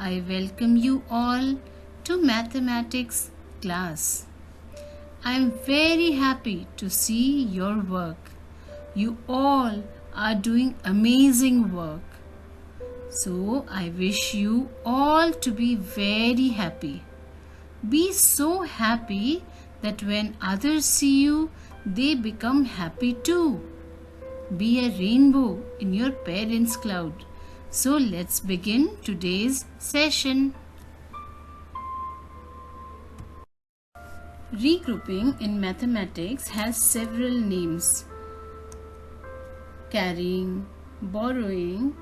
I welcome you all to mathematics class. I am very happy to see your work. You all are doing amazing work. So I wish you all to be very happy. Be so happy that when others see you, they become happy too. Be a rainbow in your parents' cloud. So let's begin today's session. Regrouping in mathematics has several names: carrying, borrowing,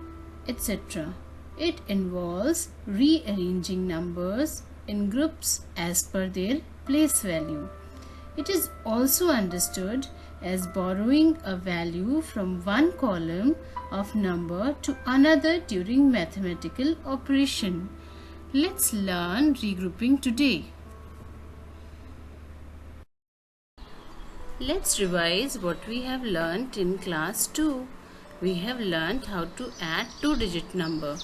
etc. It involves rearranging numbers in groups as per their place value. It is also understood as borrowing a value from one column of number to another during mathematical operation. Let's learn regrouping today. Let's revise what we have learnt in class 2. We have learnt how to add two-digit number.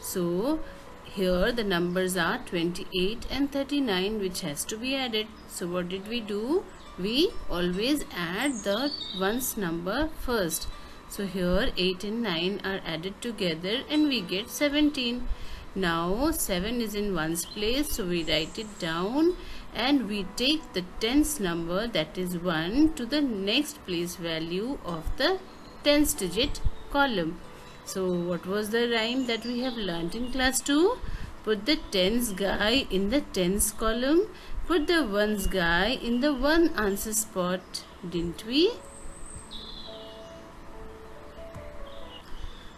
So here the numbers are 28 and 39 which has to be added. So what did we do? We always add the ones number first. So here 8 and 9 are added together and we get 17. Now 7 is in ones place, so we write it down and we take the tens number, that is 1, to the next place value of the tens digit column. So what was the rhyme that we have learnt in class 2? Put the tens guy in the tens column, put the ones guy in the one answer spot, didn't we?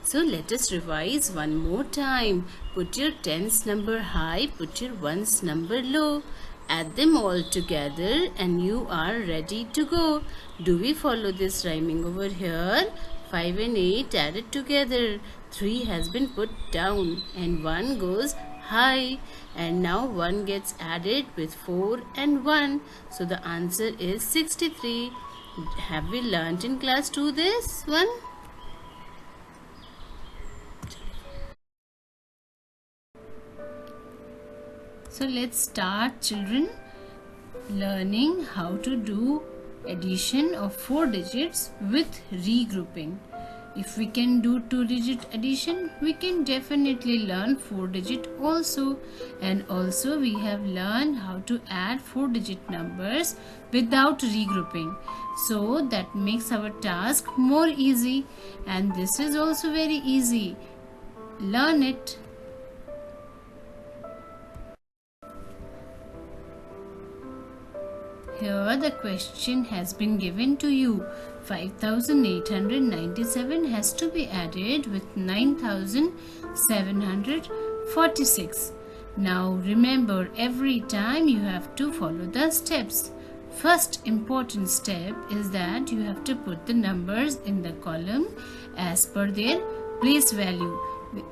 So let us revise one more time. Put your tens number high, put your ones number low. Add them all together and you are ready to go. Do we follow this rhyming over here? 5 and 8 added together. 3 has been put down and 1 goes high. And now 1 gets added with 4 and 1. So the answer is 63. Have we learnt in class 2 this one? So let's start, children, learning how to do addition of 4 digits with regrouping. If we can do 2-digit addition, we can definitely learn 4-digit also. And also we have learned how to add 4-digit numbers without regrouping. So that makes our task more easy. And this is also very easy. Learn it. Here the question has been given to you. 5,897 has to be added with 9,746. Now remember, every time you have to follow the steps. First important step is that you have to put the numbers in the column as per their place value.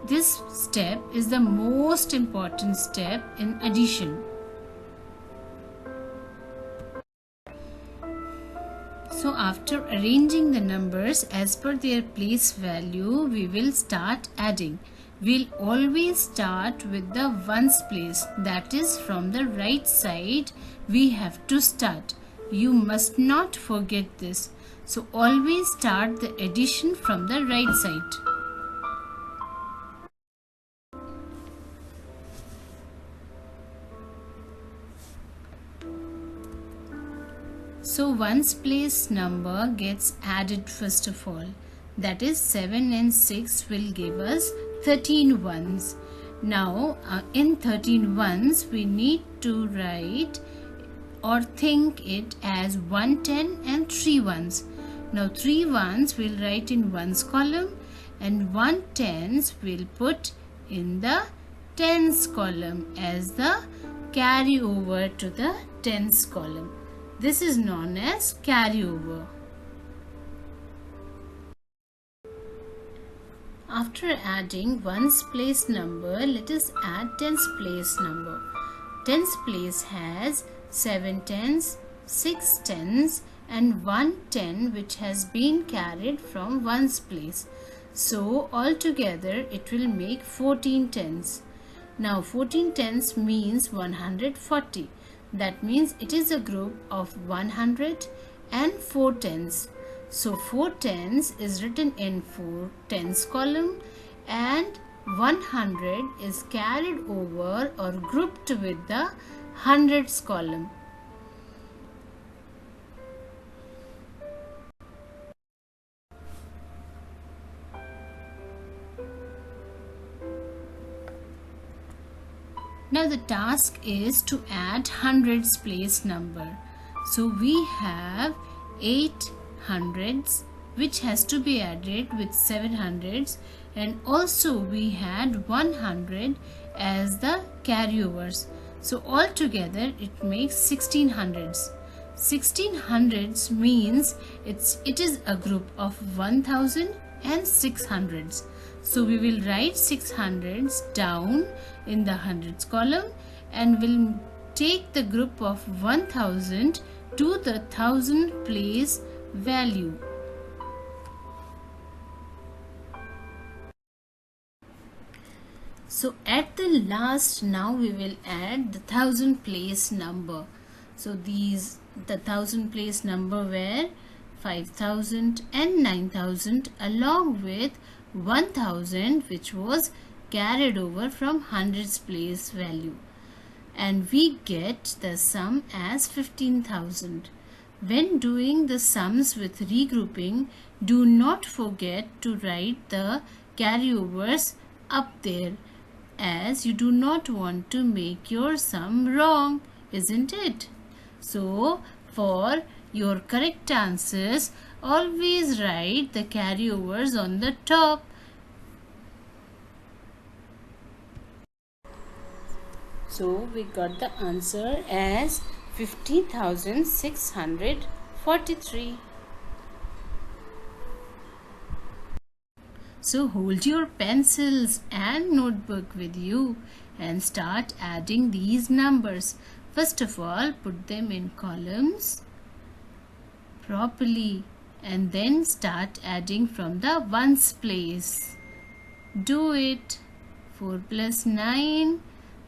This step is the most important step in addition. So after arranging the numbers as per their place value, we will start adding. We'll always start with the ones place, that is from the right side we have to start. You must not forget this. So always start the addition from the right side. So ones place number gets added first of all. That is 7 and 6 will give us 13 ones. Now in 13 ones we need to write or think it as 1 10 and 3 ones. Now 3 ones we'll write in ones column and 1 tens we'll put in the tens column as the carryover to the tens column. This is known as carryover. After adding ones place number, let us add tens place number. Tens place has 7 tens, 6 tens and 1 10 which has been carried from ones place. So altogether it will make 14 tens. Now 14 tens means 140. That means it is a group of 100 and 4 tens. So 4 tens is written in 4 tens column and 100 is carried over or grouped with the hundreds column. Now the task is to add hundreds place number. So we have 8 hundreds which has to be added with 7 hundreds, and also we had 100 as the carryovers. So altogether it makes 16 hundreds. 16 hundreds means it is a group of 1000 and 600s. So we will write 600s down in the hundreds column and will take the group of 1000 to the 1000 place value. So at the last, now we will add the 1000 place number. So the 1000 place number were 5000 and 9000 along with 1000 which was carried over from hundreds place value, and we get the sum as 15,000. When doing the sums with regrouping, do not forget to write the carryovers up there, as you do not want to make your sum wrong, isn't it? So for your correct answers, always write the carryovers on the top. So we got the answer as 15,643. So hold your pencils and notebook with you and start adding these numbers. First of all, put them in columns properly and then start adding from the ones place. Do it. 4 plus 9,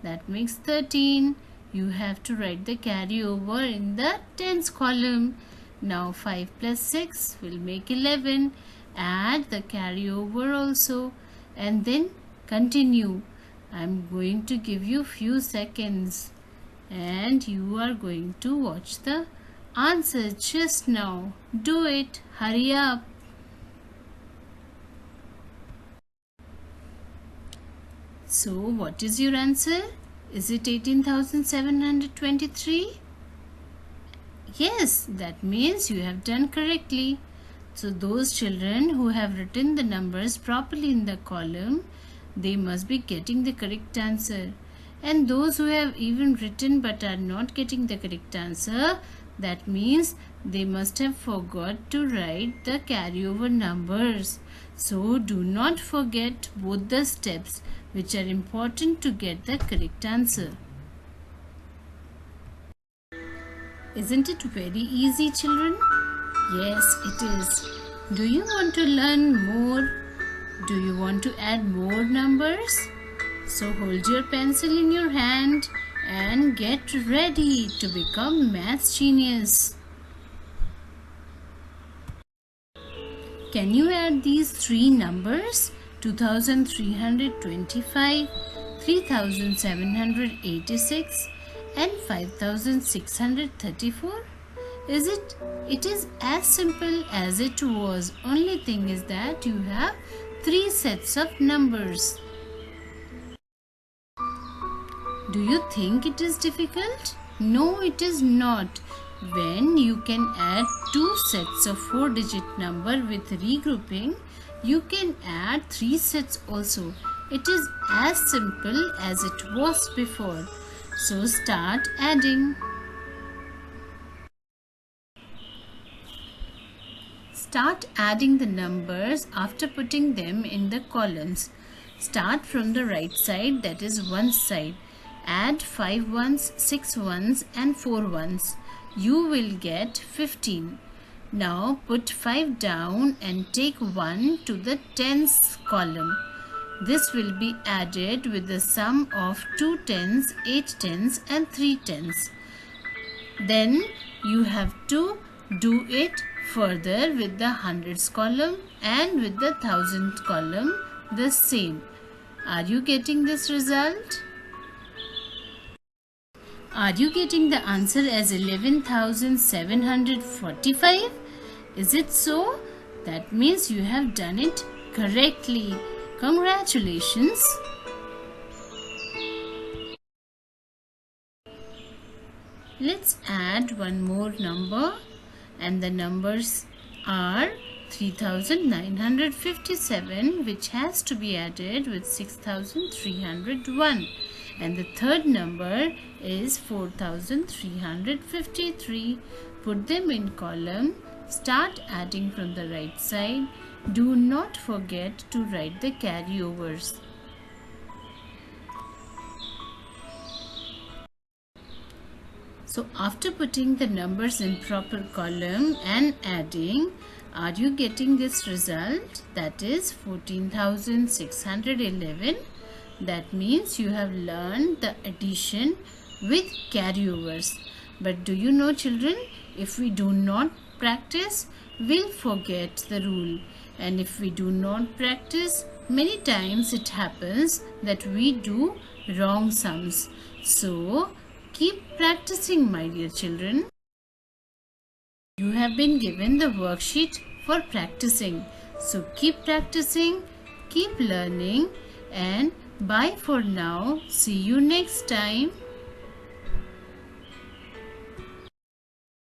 that makes 13. You have to write the carryover in the tens column. Now 5 plus 6 will make 11. Add the carryover also and then continue. I'm going to give you few seconds and you are going to watch the answer just now. Do it. Hurry up. So what is your answer? Is it 18,723? Yes, that means you have done correctly. So those children who have written the numbers properly in the column, they must be getting the correct answer. And those who have even written but are not getting the correct answer, that means they must have forgot to write the carryover numbers. So do not forget both the steps which are important to get the correct answer. Isn't it very easy, children? Yes, it is. Do you want to learn more? Do you want to add more numbers? So hold your pencil in your hand and get ready to become maths genius. Can you add these three numbers? 2,325, 3,786 and 5,634? It is as simple as it was. Only thing is that you have three sets of numbers. Do you think it is difficult? No, it is not. When you can add two sets of 4-digit number with regrouping, you can add 3 sets also. It is as simple as it was before. So start adding. Start adding the numbers after putting them in the columns. Start from the right side, that is one side. Add 5 ones, 6 ones and 4 ones. You will get 15. Now put 5 down and take 1 to the tens column. This will be added with the sum of 2 tens, 8 tens and 3 tens. Then you have to do it further with the hundreds column and with the thousands column the same. Are you getting this result? Are you getting the answer as 11,745? Is it so? That means you have done it correctly. Congratulations. Let's add one more number, and the numbers are 3,957, which has to be added with 6,301, and the third number is 4,353. Put them in column. Start adding from the right side. Do not forget to write the carryovers. So after putting the numbers in proper column and adding, are you getting this result? That is 14,611. That means you have learned the addition with carryovers. But do you know, children, if we do not practice, we'll forget the rule. And if we do not practice, many times it happens that we do wrong sums. So keep practicing, my dear children. You have been given the worksheet for practicing. So keep practicing, keep learning, and bye for now. See you next time.